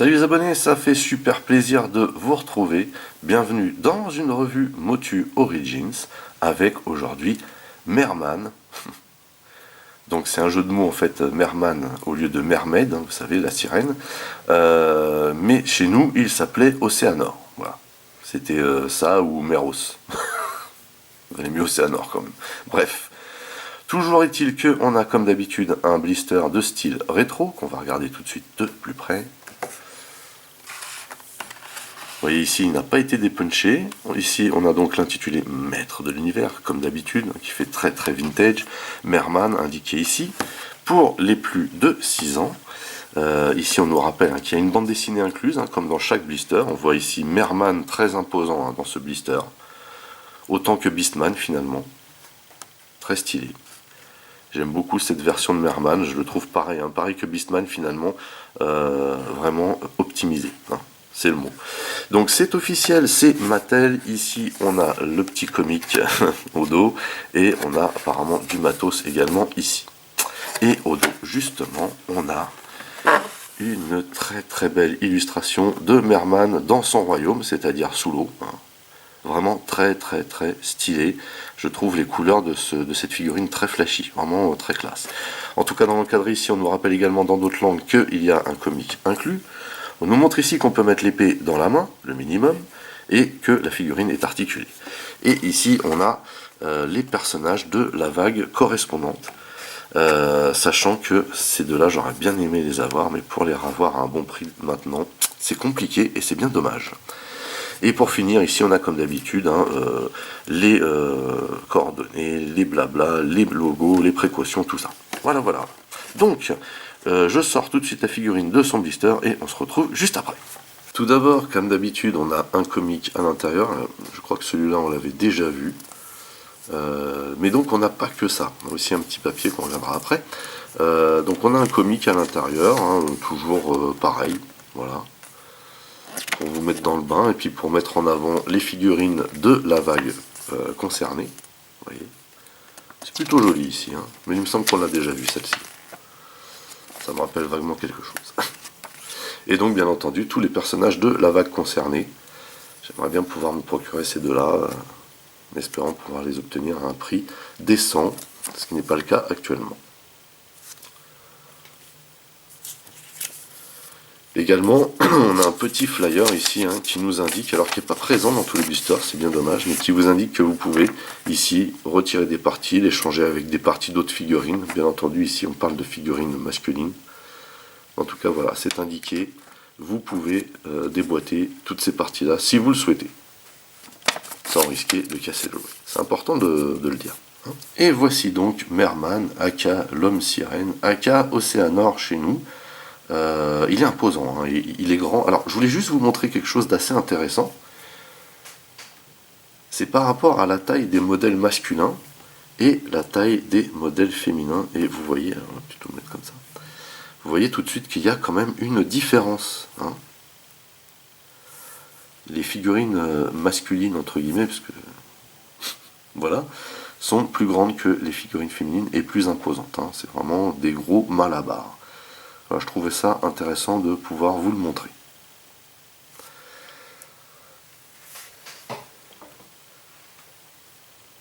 Salut les abonnés, ça fait super plaisir de vous retrouver. Bienvenue dans une revue Motu Origins avec aujourd'hui Merman. Donc c'est un jeu de mots en fait, Merman au lieu de Mermaid, hein, vous savez, la sirène. Mais chez nous, il s'appelait Océanor. Voilà. C'était ça ou Meros. Vous allez mieux Océanor quand même. Bref. Toujours est-il qu'on a comme d'habitude un blister de style rétro, qu'on va regarder tout de suite de plus près. Vous voyez ici, il n'a pas été dépunché. Ici, on a donc l'intitulé Maître de l'univers, comme d'habitude, qui fait très très vintage. Merman, indiqué ici. Pour les plus de 6 ans, ici on nous rappelle qu'il y a une bande dessinée incluse, comme dans chaque blister. On voit ici Merman très imposant dans ce blister. Autant que Beastman finalement. Très stylé. J'aime beaucoup cette version de Merman, je le trouve pareil, pareil que Beastman finalement, vraiment optimisé. C'est le mot. Donc c'est officiel, c'est Mattel. Ici on a le petit comic au dos et on a apparemment du matos également ici. Et au dos justement on a une très très belle illustration de Merman dans son royaume, c'est-à-dire sous l'eau. Vraiment très très très stylé. Je trouve les couleurs de cette figurine très flashy, vraiment très classe. En tout cas dans l'encadré ici on nous rappelle également dans d'autres langues qu'il y a un comic inclus. On nous montre ici qu'on peut mettre l'épée dans la main, le minimum, et que la figurine est articulée. Et ici, on a les personnages de la vague correspondante. Sachant que ces deux-là, j'aurais bien aimé les avoir, mais pour les avoir à un bon prix maintenant, c'est compliqué et c'est bien dommage. Et pour finir, ici, on a comme d'habitude les coordonnées, les blabla, les logos, les précautions, tout ça. Voilà, voilà. Donc, je sors tout de suite la figurine de son blister et on se retrouve juste après. Tout d'abord, comme d'habitude, on a un comic à l'intérieur. Je crois que celui-là, on l'avait déjà vu. Mais donc, on n'a pas que ça. On a aussi un petit papier qu'on regardera après. Donc, on a un comic à l'intérieur, toujours pareil. Voilà. Pour vous mettre dans le bain et puis pour mettre en avant les figurines de la vague concernée. Vous voyez. C'est plutôt joli ici, mais il me semble qu'on l'a déjà vu celle-ci. Ça me rappelle vaguement quelque chose. Et donc, bien entendu, tous les personnages de la vague concernée. J'aimerais bien pouvoir me procurer ces deux-là, en espérant pouvoir les obtenir à un prix décent, ce qui n'est pas le cas actuellement. Également, on a un petit flyer ici qui nous indique, alors qui n'est pas présent dans tous les boosters, c'est bien dommage, mais qui vous indique que vous pouvez ici retirer des parties, les changer avec des parties d'autres figurines. Bien entendu, ici on parle de figurines masculines. En tout cas, voilà, c'est indiqué. Vous pouvez déboîter toutes ces parties-là si vous le souhaitez, sans risquer de casser le jouet. C'est important de le dire. Et voici donc Merman, aka l'homme sirène, aka Océanor chez nous. Il est imposant, il est grand. Alors, je voulais juste vous montrer quelque chose d'assez intéressant. C'est par rapport à la taille des modèles masculins et la taille des modèles féminins. Et vous voyez, on va plutôt le mettre comme ça. Vous voyez tout de suite qu'il y a quand même une différence. Les figurines masculines, entre guillemets, parce que voilà, sont plus grandes que les figurines féminines et plus imposantes. C'est vraiment des gros malabars. Voilà, je trouvais ça intéressant de pouvoir vous le montrer.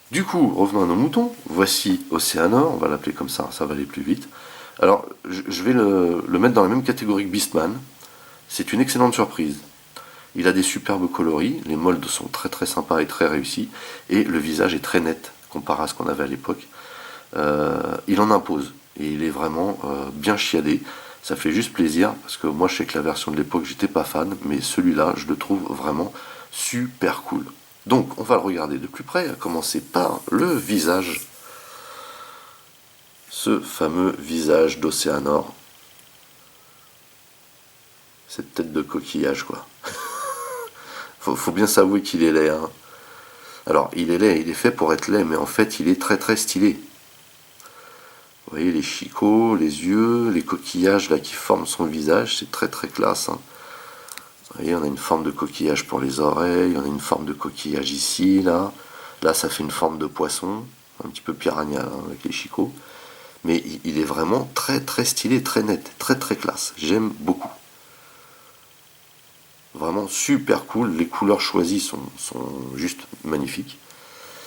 Du coup, revenons à nos moutons. Voici Océanor, on va l'appeler comme ça va aller plus vite. Alors, je vais le mettre dans la même catégorie que Beastman. C'est une excellente surprise. Il a des superbes coloris, les moldes sont très très sympas et très réussis, et le visage est très net, comparé à ce qu'on avait à l'époque. Il en impose, et il est vraiment bien chiadé. Ça fait juste plaisir, parce que moi je sais que la version de l'époque j'étais pas fan, mais celui-là je le trouve vraiment super cool. Donc on va le regarder de plus près, à commencer par le visage. Ce fameux visage d'Océanor. Cette tête de coquillage quoi. faut bien s'avouer qu'il est laid. Alors il est laid, il est fait pour être laid, mais en fait il est très très stylé. Vous voyez les chicots, les yeux, les coquillages là qui forment son visage, c'est très très classe. Vous voyez, on a une forme de coquillage pour les oreilles, on a une forme de coquillage ici, là. Là, ça fait une forme de poisson, un petit peu piranha avec les chicots. Mais il est vraiment très très stylé, très net, très très classe. J'aime beaucoup. Vraiment super cool, les couleurs choisies sont juste magnifiques.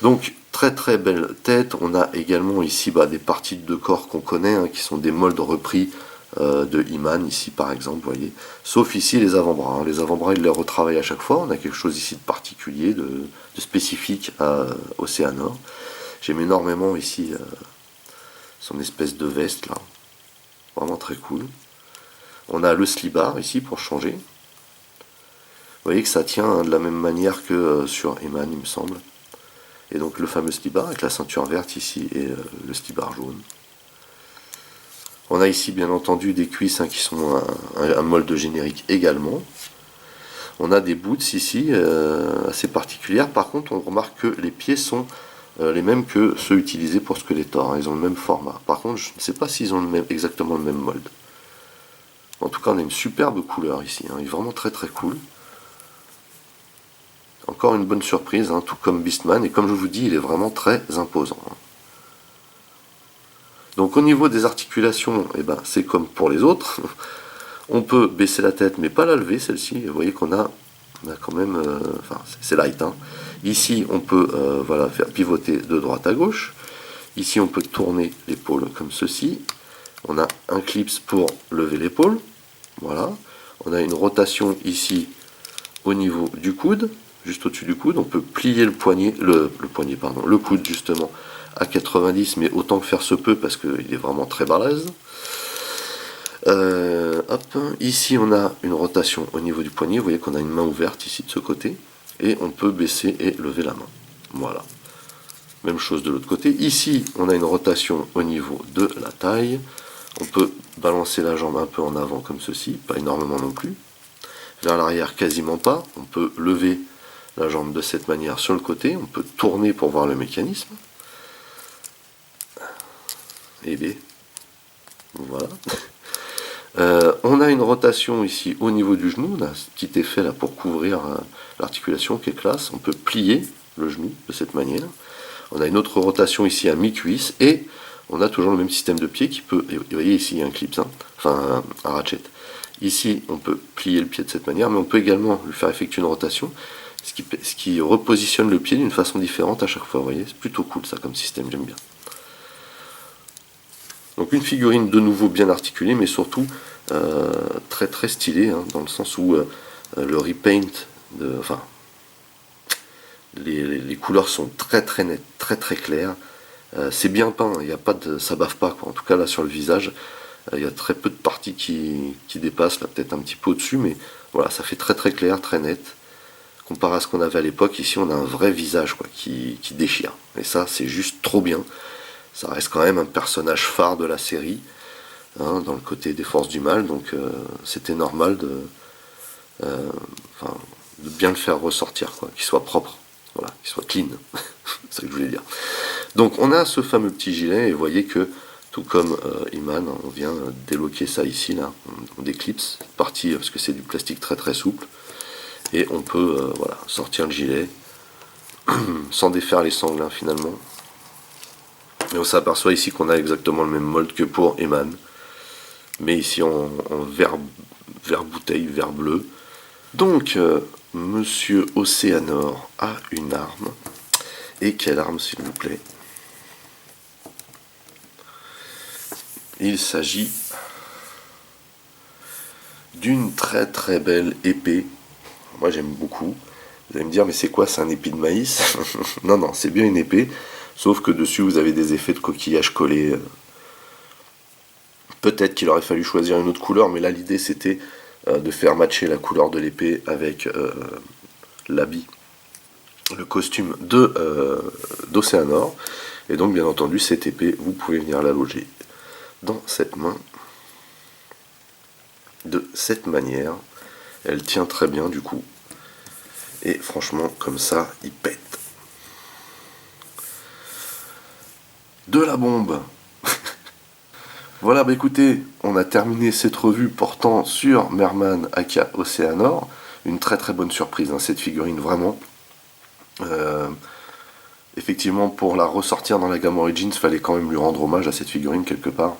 Donc très très belle tête. On a également ici des parties de corps qu'on connaît, hein, qui sont des moldes repris de He-Man, ici par exemple, vous voyez. Sauf ici les avant-bras. Hein. Les avant-bras, il les retravaille à chaque fois. On a quelque chose ici de particulier, de spécifique à Océanor. J'aime énormément ici son espèce de veste là. Vraiment très cool. On a le slibard ici pour changer. Vous voyez que ça tient, hein, de la même manière que sur He-Man, il me semble. Et donc le fameux slibard avec la ceinture verte ici et le slibard jaune. On a ici bien entendu des cuisses, hein, qui sont un molde générique également. On a des boots ici assez particulières. Par contre, on remarque que les pieds sont les mêmes que ceux utilisés pour Skeletor. Hein. Ils ont le même format. Par contre, je ne sais pas s'ils ont exactement le même molde. En tout cas, on a une superbe couleur ici. Hein. Il est vraiment très très cool. Encore une bonne surprise, hein, tout comme Beastman. Et comme je vous dis, il est vraiment très imposant. Hein. Donc au niveau des articulations, c'est comme pour les autres. On peut baisser la tête, mais pas la lever, celle-ci. Vous voyez qu'on a quand même... c'est light. Hein. Ici, on peut faire pivoter de droite à gauche. Ici, on peut tourner l'épaule comme ceci. On a un clips pour lever l'épaule. Voilà. On a une rotation ici au niveau du coude, juste au-dessus du coude. On peut plier le poignet, le coude justement à 90, mais autant que faire se peut parce qu'il est vraiment très balèze. Ici on a une rotation au niveau du poignet, vous voyez qu'on a une main ouverte ici de ce côté, et on peut baisser et lever la main. Voilà. Même chose de l'autre côté. Ici on a une rotation au niveau de la taille. On peut balancer la jambe un peu en avant comme ceci, pas énormément non plus. Vers l'arrière quasiment pas. On peut lever la jambe de cette manière sur le côté. On peut tourner pour voir le mécanisme. Et bien, voilà. On a une rotation ici au niveau du genou. On a ce petit effet là pour couvrir l'articulation qui est classe. On peut plier le genou de cette manière. On a une autre rotation ici à mi-cuisse et on a toujours le même système de pied qui peut, et vous voyez ici il y a un clip, hein, enfin un ratchet. Ici on peut plier le pied de cette manière, mais on peut également lui faire effectuer une rotation, ce qui repositionne le pied d'une façon différente à chaque fois, vous voyez, c'est plutôt cool ça comme système, j'aime bien. Donc une figurine de nouveau bien articulée, mais surtout très très stylée, hein, dans le sens où le repaint, les couleurs sont très très nettes, très très claires. C'est bien peint, il y a pas de, ça bave pas, quoi. En tout cas là sur le visage, il y a très peu de parties qui dépassent, là peut-être un petit peu au-dessus, mais voilà, ça fait très très clair, très net. Comparé à ce qu'on avait à l'époque, ici on a un vrai visage, quoi, qui déchire. Et ça c'est juste trop bien. Ça reste quand même un personnage phare de la série, hein, dans le côté des forces du mal, donc c'était normal de bien le faire ressortir, quoi, qu'il soit propre, voilà, qu'il soit clean, c'est ça que je voulais dire. Donc on a ce fameux petit gilet, et vous voyez que, tout comme He-Man, on vient déloquer ça ici, là, on déclipse, partie, parce que c'est du plastique très très souple, et on peut sortir le gilet, sans défaire les sangles, hein, finalement. Et on s'aperçoit ici qu'on a exactement le même molde que pour He-Man, mais ici en vert bouteille, vert bleu. Donc, Monsieur Océanor a une arme. Et quelle arme, s'il vous plaît? Il s'agit d'une très très belle épée. Moi j'aime beaucoup. Vous allez me dire, mais c'est quoi, c'est un épi de maïs? Non, non, c'est bien une épée. Sauf que dessus vous avez des effets de coquillage collés. Peut-être qu'il aurait fallu choisir une autre couleur, mais là l'idée c'était de faire matcher la couleur de l'épée avec l'habit, le costume d'Océanor. Et donc bien entendu cette épée, vous pouvez venir la loger dans cette main de cette manière. Elle tient très bien du coup. Et franchement, comme ça, il pète. De la bombe. Voilà, écoutez, on a terminé cette revue portant sur Merman aka Océanor. Une très très bonne surprise, hein, cette figurine, vraiment. Effectivement, pour la ressortir dans la gamme Origins, il fallait quand même lui rendre hommage à cette figurine quelque part.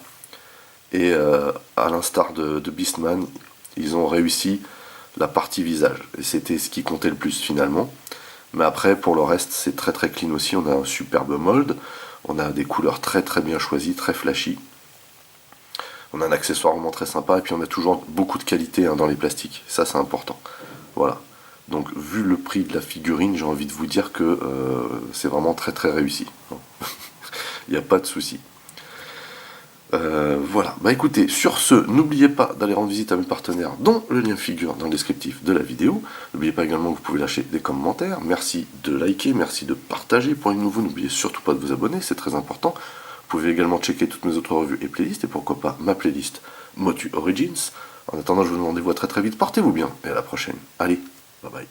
Et à l'instar de Beastman, ils ont réussi la partie visage. Et c'était ce qui comptait le plus finalement. Mais après, pour le reste, c'est très très clean aussi. On a un superbe mold, on a des couleurs très très bien choisies, très flashy. On a un accessoire vraiment très sympa, et puis on a toujours beaucoup de qualité dans les plastiques. Ça, c'est important. Voilà. Donc, vu le prix de la figurine, j'ai envie de vous dire que c'est vraiment très très réussi. Il n'y a pas de souci. Voilà, bah écoutez, sur ce, n'oubliez pas d'aller rendre visite à mes partenaires dont le lien figure dans le descriptif de la vidéo. N'oubliez pas également que vous pouvez lâcher des commentaires, merci de liker, merci de partager. Pour les nouveaux, n'oubliez surtout pas de vous abonner, c'est très important. Vous pouvez également checker toutes mes autres revues et playlists, et pourquoi pas ma playlist Motu Origins. En attendant, je vous donne rendez-vous à très très vite, portez-vous bien, et à la prochaine. Allez, bye bye.